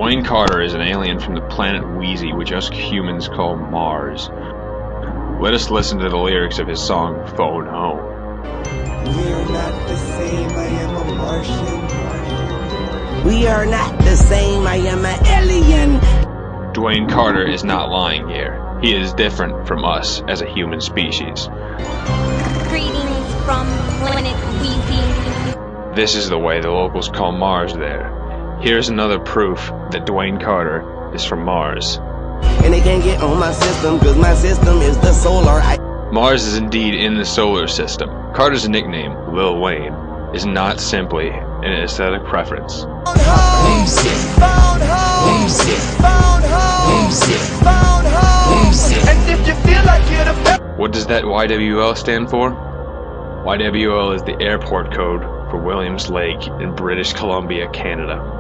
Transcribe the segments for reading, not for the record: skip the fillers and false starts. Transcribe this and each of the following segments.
Dwayne Carter is an alien from the planet Wheezy, which us humans call Mars. Let us listen to the lyrics of his song, Phone Home. We're not the same, I am a Martian. We are not the same, I am an alien. Dwayne Carter is not lying here. He is different from us as a human species. Greetings from planet Wheezy. This is the way the locals call Mars there. Here's another proof that Dwayne Carter is from Mars. And they can't get on my system, cause my system is the solar. Mars is indeed in the solar system. Carter's nickname, Lil Wayne, is not simply an aesthetic preference. What does that YWL stand for? YWL is the airport code for Williams Lake in British Columbia, Canada.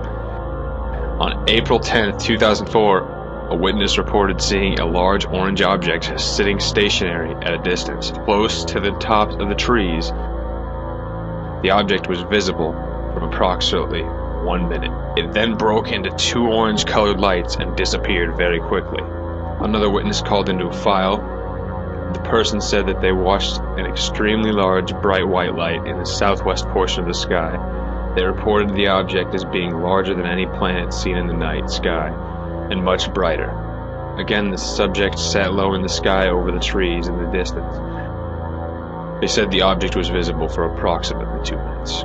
On April 10th, 2004, a witness reported seeing a large orange object sitting stationary at a distance, close to the tops of the trees. The object was visible from approximately 1 minute. It then broke into 2 orange-colored lights and disappeared very quickly. Another witness called into a file. The person said that they watched an extremely large, bright white light in the southwest portion of the sky. They reported the object as being larger than any planet seen in the night sky, and much brighter. Again, the subject sat low in the sky over the trees in the distance. They said the object was visible for approximately 2 minutes.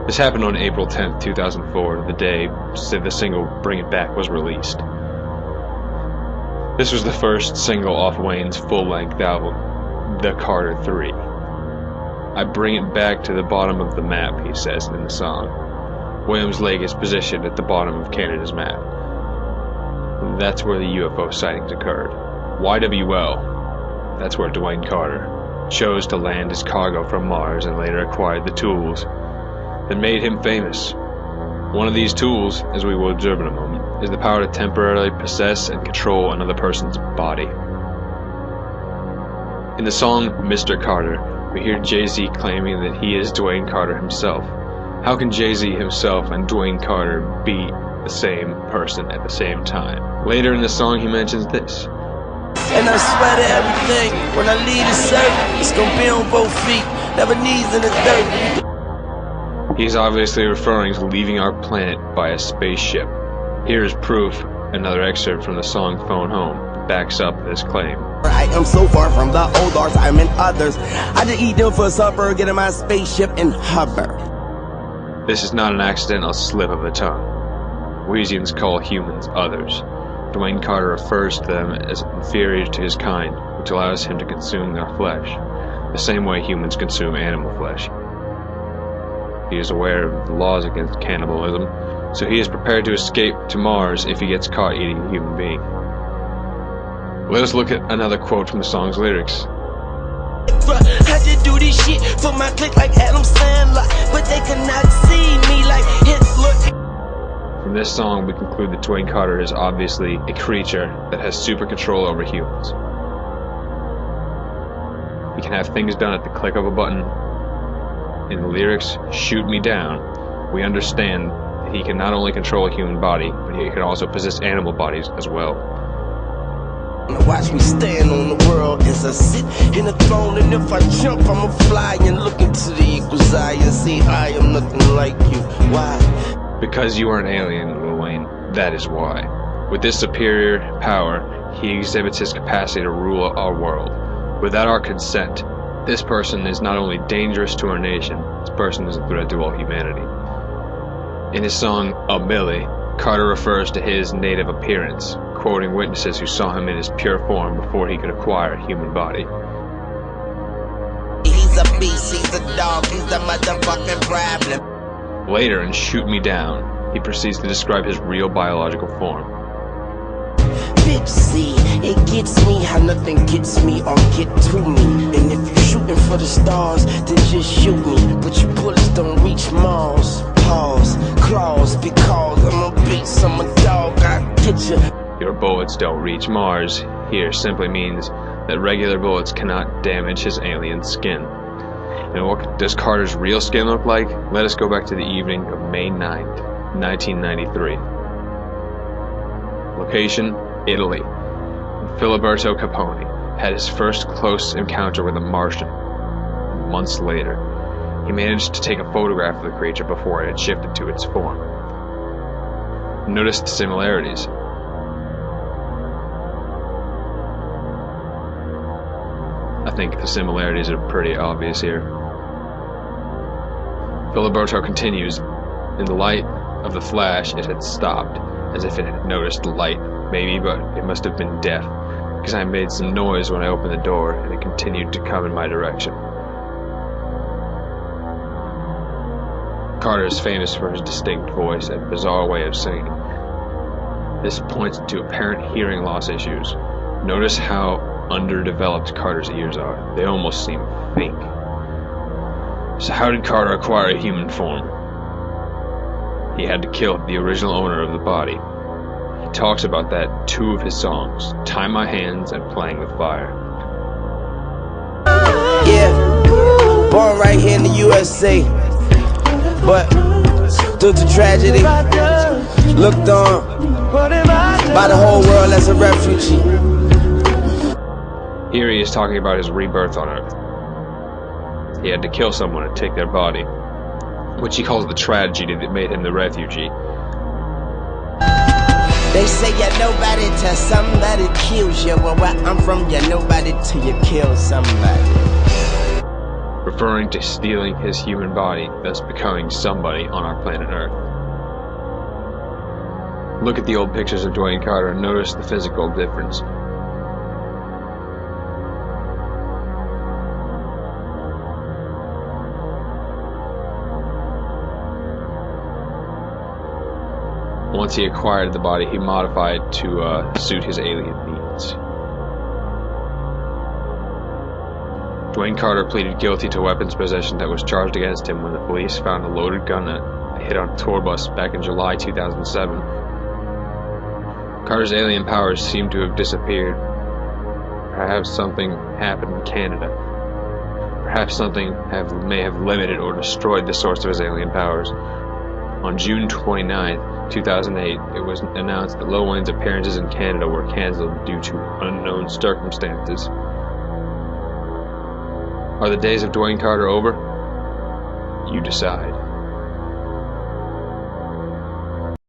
This happened on April 10th, 2004, the day the single Bring It Back was released. This was the first single off Wayne's full-length album, The Carter 3. I bring it back to the bottom of the map, he says in the song. Williams Lake is positioned at the bottom of Canada's map. That's where the UFO sightings occurred. YWL, that's where Dwayne Carter chose to land his cargo from Mars and later acquired the tools that made him famous. One of these tools, as we will observe in a moment, is the power to temporarily possess and control another person's body. In the song Mr. Carter, we hear Jay-Z claiming that he is Dwayne Carter himself. How can Jay-Z himself and Dwayne Carter be the same person at the same time? Later in the song he mentions this. And I swear to everything, when I leave this earth, it's gonna be on both feet, never knees in the dirt. He's obviously referring to leaving our planet by a spaceship. Here is proof, another excerpt from the song Phone Home, that backs up this claim. I am so far from the old arts, I'm in others. I just eat them for supper, get in my spaceship and hover. This is not an accidental slip of the tongue. Wheezians call humans others. Dwayne Carter refers to them as inferior to his kind, which allows him to consume their flesh, the same way humans consume animal flesh. He is aware of the laws against cannibalism, so he is prepared to escape to Mars if he gets caught eating a human being. Let us look at another quote from the song's lyrics. I just do this shit for my clique like Adam Sandler, but they cannot see me like Hitler. From this song, we conclude that Dwayne Carter is obviously a creature that has super control over humans. He can have things done at the click of a button. In the lyrics, "Shoot Me Down," we understand that he can not only control a human body, but he can also possess animal bodies as well. Watch me stand on the world as I sit in a throne, and if I jump, I'ma fly and look into the eagle's eye and see I am nothing like you. Why? Because you are an alien, Lil Wayne. That is why. With this superior power, he exhibits his capacity to rule our world. Without our consent, this person is not only dangerous to our nation, this person is a threat to all humanity. In his song, A Millie, Carter refers to his native appearance, quoting witnesses who saw him in his pure form before he could acquire a human body. He's a beast, he's a dog, he's the motherfucking problem. Later in Shoot Me Down, he proceeds to describe his real biological form. Bitch, see, it gets me how nothing gets me or get to me. And if you're shooting for the stars, then just shoot me. But your bullets don't reach Mars. Paws, claws, because I'm a beast, I'm a dog, I get you. Your bullets don't reach Mars here simply means that regular bullets cannot damage his alien skin. And what does Carter's real skin look like? Let us go back to the evening of May 9th, 1993. Location, Italy. Filiberto Capone had his first close encounter with a Martian. Months later, he managed to take a photograph of the creature before it had shifted to its form. Notice the similarities. I think the similarities are pretty obvious here. Filiberto continues, in the light of the flash it had stopped, as if it had noticed the light, maybe, but it must have been deaf, because I made some noise when I opened the door, and it continued to come in my direction. Carter is famous for his distinct voice and bizarre way of singing. This points to apparent hearing loss issues. Notice how underdeveloped Carter's ears are. They almost seem fake. So how did Carter acquire a human form? He had to kill the original owner of the body. He talks about that in two of his songs, Tie My Hands and Playing with Fire. Yeah, born right here in the USA, but due to tragedy, looked on by the whole world as a refugee. Here he is talking about his rebirth on Earth. He had to kill someone and take their body, which he calls the tragedy that made him the refugee. They say you're nobody till somebody kills you. Well, where I'm from, you're nobody till you kill somebody. Referring to stealing his human body, thus becoming somebody on our planet Earth. Look at the old pictures of Dwayne Carter and notice the physical difference. Once he acquired the body, he modified to suit his alien needs. Dwayne Carter pleaded guilty to weapons possession that was charged against him when the police found a loaded gun that hit on a tour bus back in July 2007. Carter's alien powers seem to have disappeared. Perhaps something happened in Canada. Perhaps something may have limited or destroyed the source of his alien powers. On June 29, 2008, it was announced that Lil Wayne's appearances in Canada were cancelled due to unknown circumstances. Are the days of Dwayne Carter over? You decide.